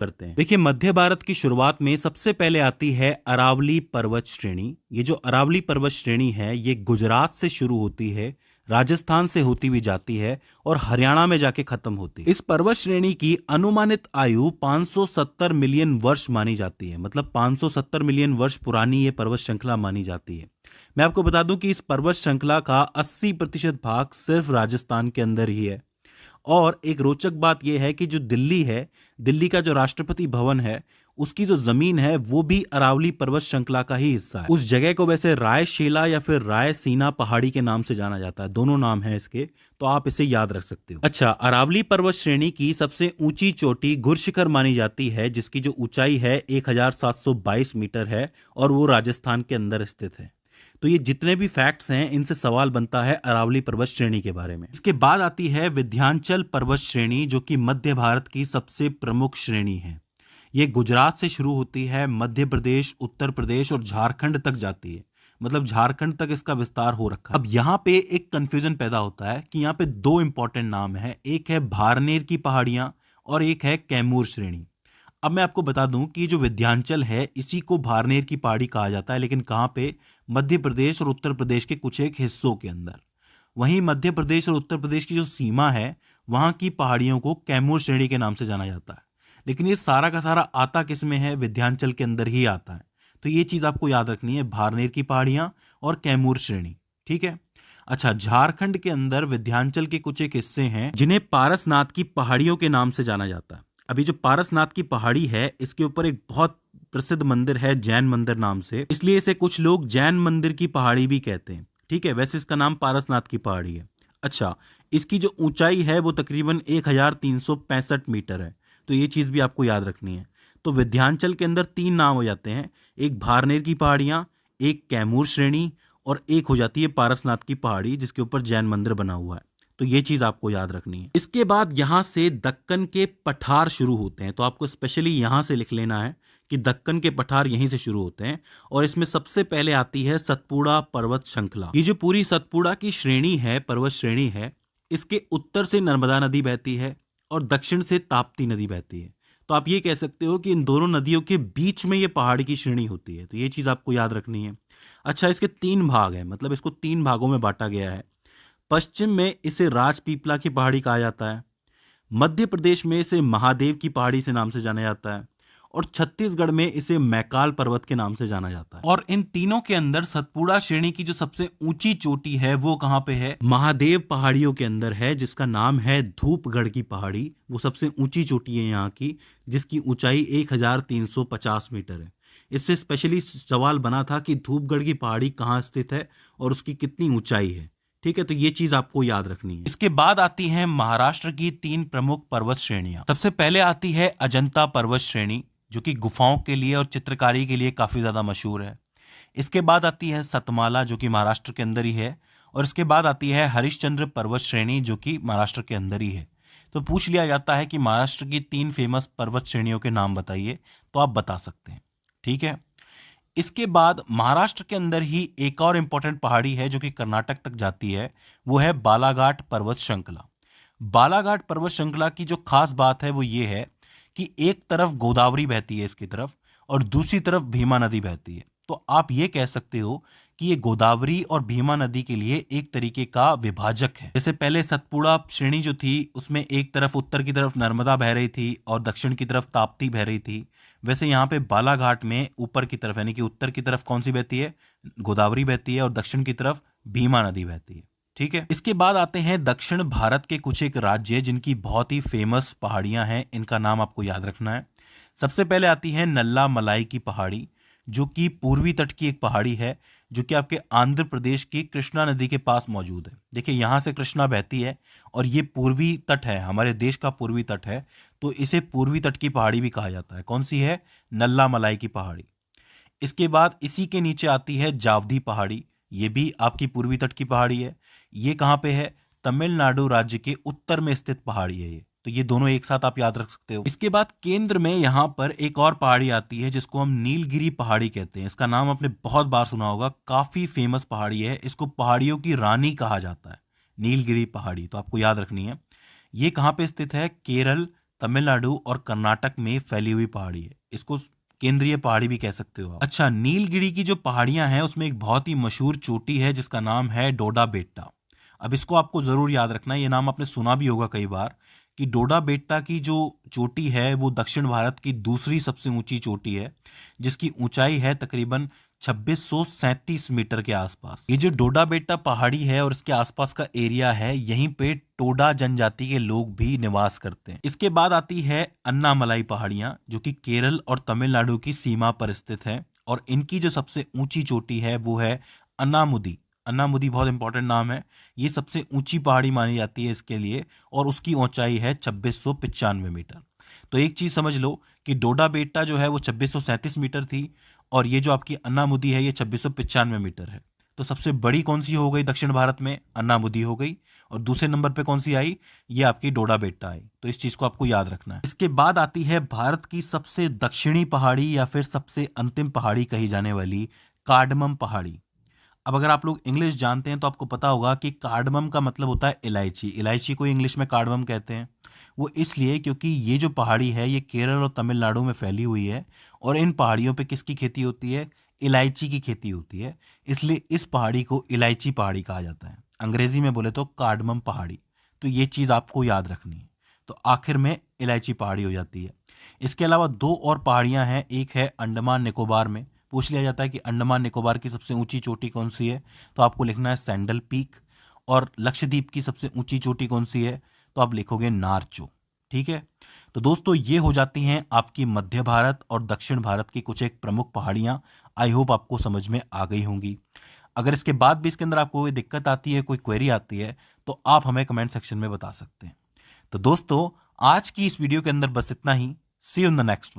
करते हैं। देखिए, मध्य भारत की शुरुआत में सबसे पहले आती है अरावली पर्वत श्रेणी। ये जो अरावली पर्वत श्रेणी है, ये गुजरात से शुरू होती है, राजस्थान से होती हुई जाती है और हरियाणा में जाके खत्म होती है। इस पर्वत श्रेणी की अनुमानित आयु 570 मिलियन वर्ष मानी जाती है। मतलब 570 मिलियन वर्ष पुरानी ये पर्वत श्रृंखला मानी जाती है। मैं आपको बता दूं कि इस पर्वत श्रृंखला का 80% भाग सिर्फ राजस्थान के अंदर ही है। और एक रोचक बात यह है कि जो दिल्ली है, दिल्ली का जो राष्ट्रपति भवन है, उसकी जो जमीन है वो भी अरावली पर्वत श्रृंखला का ही हिस्सा है। उस जगह को वैसे रायशीला या फिर रायसीना पहाड़ी के नाम से जाना जाता है। दोनों नाम हैं इसके, तो आप इसे याद रख सकते हो। अच्छा, अरावली पर्वत श्रेणी की सबसे ऊंची चोटी गुरशिखर मानी जाती है, जिसकी जो ऊंचाई है 1722 मीटर है और वो राजस्थान के अंदर स्थित है। तो ये जितने भी फैक्ट्स हैं, इनसे सवाल बनता है अरावली पर्वत श्रेणी के बारे में। इसके बाद आती है विंध्याचल पर्वत श्रेणी, जो कि मध्य भारत की सबसे प्रमुख श्रेणी है। ये गुजरात से शुरू होती है, मध्य प्रदेश, उत्तर प्रदेश और झारखंड तक जाती है। मतलब झारखंड तक इसका विस्तार हो रखा है। अब यहाँ पे एक कंफ्यूजन पैदा होता है कि यहाँ पे दो इंपॉर्टेंट नाम है, एक है भारनेर की पहाड़ियां और एक है कैमूर श्रेणी। अब मैं आपको बता दूं कि जो विंध्याचल है, इसी को भारनेर की पहाड़ी कहा जाता है, लेकिन कहाँ पे? मध्य प्रदेश और उत्तर प्रदेश के कुछ एक हिस्सों के अंदर। वहीं मध्य प्रदेश और उत्तर प्रदेश की जो सीमा है, वहां की पहाड़ियों को कैमूर श्रेणी के नाम से जाना जाता है। लेकिन ये सारा का सारा आता किस में है? विंध्याचल के अंदर ही आता है। तो ये चीज आपको याद रखनी है, भारनेर की पहाड़ियां और कैमूर श्रेणी। ठीक है। अच्छा, झारखंड के अंदर विंध्याचल के कुछ एक हिस्से हैं जिन्हें पारसनाथ की पहाड़ियों के नाम से जाना जाता है। अभी जो पारसनाथ की पहाड़ी है, इसके ऊपर एक बहुत प्रसिद्ध मंदिर है जैन मंदिर नाम से, इसलिए इसे कुछ लोग जैन मंदिर की पहाड़ी भी कहते हैं। ठीक है, वैसे इसका नाम पारसनाथ की पहाड़ी है। अच्छा, इसकी जो ऊंचाई है वो तकरीबन 1365 मीटर है। तो ये चीज भी आपको याद रखनी है। तो विंध्याचल के अंदर तीन नाम हो जाते हैं, एक भारनेर की पहाड़ियां, एक कैमूर श्रेणी और एक हो जाती है पारसनाथ की पहाड़ी, जिसके ऊपर जैन मंदिर बना हुआ है। तो ये चीज आपको याद रखनी है। इसके बाद यहां से दक्कन के पठार शुरू होते हैं। तो आपको स्पेशली यहां से लिख लेना है कि दक्कन के पठार यहीं से शुरू होते हैं। और इसमें सबसे पहले आती है सतपुड़ा पर्वत श्रृंखला। ये जो पूरी सतपुड़ा की श्रेणी है, पर्वत श्रेणी है, इसके उत्तर से नर्मदा नदी बहती है और दक्षिण से ताप्ती नदी बहती है। तो आप ये कह सकते हो कि इन दोनों नदियों के बीच में ये पहाड़ की श्रेणी होती है। तो ये चीज आपको याद रखनी है। अच्छा, इसके तीन भाग हैं, मतलब इसको तीन भागों में बांटा गया है। पश्चिम में इसे राजपीपला की पहाड़ी कहा जाता है, मध्य प्रदेश में इसे महादेव की पहाड़ी से नाम से जाना जाता है और छत्तीसगढ़ में इसे मैकाल पर्वत के नाम से जाना जाता है। और इन तीनों के अंदर सतपुड़ा श्रेणी की जो सबसे ऊंची चोटी है वो कहाँ पे है? महादेव पहाड़ियों के अंदर है, जिसका नाम है धूपगढ़ की पहाड़ी। वो सबसे ऊंची चोटी है यहाँ की, जिसकी ऊंचाई 1350 मीटर है। इससे स्पेशली सवाल बना था कि धूपगढ़ की पहाड़ी कहाँ स्थित है और उसकी कितनी ऊंचाई है। ठीक है, तो ये चीज आपको याद रखनी है। इसके बाद आती है महाराष्ट्र की तीन प्रमुख पर्वत श्रेणियां। सबसे पहले आती है अजंता पर्वत श्रेणी, जो कि गुफाओं के लिए और चित्रकारी के लिए काफी ज्यादा मशहूर है। इसके बाद आती है सतमाला, जो कि महाराष्ट्र के अंदर ही है। और इसके बाद आती है हरिश्चंद्र पर्वत श्रेणी, जो कि महाराष्ट्र के अंदर ही है। तो पूछ लिया जाता है कि महाराष्ट्र की तीन फेमस पर्वत श्रेणियों के नाम बताइए, तो आप बता सकते हैं। ठीक है। इसके बाद महाराष्ट्र के अंदर ही एक और इंपॉर्टेंट पहाड़ी है जो कि कर्नाटक तक जाती है, वो है बालाघाट पर्वत श्रृंखला। बालाघाट पर्वत श्रृंखला की जो खास बात है वो ये है कि एक तरफ गोदावरी बहती है इसकी तरफ और दूसरी तरफ भीमा नदी बहती है। तो आप ये कह सकते हो कि ये गोदावरी और भीमा नदी के लिए एक तरीके का विभाजक है। जैसे पहले सतपुड़ा श्रेणी जो थी, उसमें एक तरफ उत्तर की तरफ नर्मदा बह रही थी और दक्षिण की तरफ ताप्ती बह रही थी, वैसे यहाँ पे बालाघाट में ऊपर की तरफ यानी कि उत्तर की तरफ कौन सी बहती है? गोदावरी बहती है और दक्षिण की तरफ भीमा नदी बहती है। ठीक है। इसके बाद आते हैं दक्षिण भारत के कुछ एक राज्य जिनकी बहुत ही फेमस पहाड़ियां हैं, इनका नाम आपको याद रखना है। सबसे पहले आती है नल्ला मलाई की पहाड़ी, जो कि पूर्वी तट की एक पहाड़ी है, जो कि आपके आंध्र प्रदेश की कृष्णा नदी के पास मौजूद है। देखिए, यहाँ से कृष्णा बहती है और ये पूर्वी तट है, हमारे देश का पूर्वी तट है, तो इसे पूर्वी तट की पहाड़ी भी कहा जाता है। कौन सी है? नल्ला मलाई की पहाड़ी। इसके बाद इसी के नीचे आती है जावदी पहाड़ी, ये भी आपकी पूर्वी तट की पहाड़ी है। ये कहाँ पे है? तमिलनाडु राज्य के उत्तर में स्थित पहाड़ी है ये। तो ये दोनों एक साथ आप याद रख सकते हो। इसके बाद केंद्र में यहाँ पर एक और पहाड़ी आती है जिसको हम नीलगिरी पहाड़ी कहते हैं। इसका नाम आपने बहुत बार सुना होगा, काफी फेमस पहाड़ी है, इसको पहाड़ियों की रानी कहा जाता है, नीलगिरी पहाड़ी। तो आपको याद रखनी है। ये कहाँ पे स्थित है? केरल, तमिलनाडु और कर्नाटक में फैली हुई पहाड़ी है। इसको केंद्रीय पहाड़ी भी कह सकते हो आप। अच्छा, नीलगिरी की जो पहाड़ियां हैं उसमें एक बहुत ही मशहूर चोटी है जिसका नाम है डोडा बेट्टा। अब इसको आपको जरूर याद रखना है, ये नाम आपने सुना भी होगा कई बार कि डोडा बेट्टा की जो चोटी है वो दक्षिण भारत की दूसरी सबसे ऊंची चोटी है, जिसकी ऊंचाई है तकरीबन 2637 मीटर के आसपास। ये जो डोडा बेट्टा पहाड़ी है और इसके आसपास का एरिया है, यहीं पे टोडा जनजाति के लोग भी निवास करते हैं। इसके बाद आती है अन्नामलाई पहाड़ियां, जो कि केरल और तमिलनाडु की सीमा पर स्थित है, और इनकी जो सबसे ऊंची चोटी है वो है अन्नामुदी। अन्नामुदी बहुत इंपॉर्टेंट नाम है, ये सबसे ऊंची पहाड़ी मानी जाती है इसके लिए, और उसकी ऊंचाई है 2695 मीटर। तो एक चीज समझ लो कि डोडा बेट्टा जो है वो 2637 मीटर थी, और ये जो आपकी अन्नामुदी है ये 2695 मीटर है। तो सबसे बड़ी कौन सी हो गई दक्षिण भारत में? अन्नामुदी हो गई। और दूसरे नंबर पे कौन सी आई? ये आपकी डोडा बेट्टा आई। तो इस चीज को आपको याद रखना है। इसके बाद आती है भारत की सबसे दक्षिणी पहाड़ी या फिर सबसे अंतिम पहाड़ी कही जाने वाली कार्डमम पहाड़ी। अब अगर आप लोग इंग्लिश जानते हैं तो आपको पता होगा कि कार्डमम का मतलब होता है इलायची। इलायची को इंग्लिश में कार्डमम कहते हैं। वो इसलिए क्योंकि ये जो पहाड़ी है ये केरल और तमिलनाडु में फैली हुई है, और इन पहाड़ियों पे किसकी खेती होती है? इलायची की खेती होती है। इसलिए इस पहाड़ी को इलायची पहाड़ी कहा जाता है, अंग्रेजी में बोले तो कार्डमम पहाड़ी। तो ये चीज़ आपको याद रखनी है। तो आखिर में इलायची पहाड़ी हो जाती है। इसके अलावा दो और पहाड़ियां हैं, एक है अंडमान निकोबार में। पूछ लिया जाता है कि अंडमान निकोबार की सबसे ऊंची चोटी कौन सी है, तो आपको लिखना है सैंडल पीक। और लक्षद्वीप की सबसे ऊंची चोटी कौन सी है, तो आप लिखोगे नारचो। ठीक है। तो दोस्तों ये हो जाती हैं आपकी मध्य भारत और दक्षिण भारत की कुछ एक प्रमुख पहाड़ियां। आई होप आपको समझ में आ गई होंगी। अगर इसके बाद भी इसके अंदर आपको कोई दिक्कत आती है, कोई क्वेरी आती है, तो आप हमें कमेंट सेक्शन में बता सकते हैं। तो दोस्तों आज की इस वीडियो के अंदर बस इतना ही। सी यू इन द नेक्स्ट।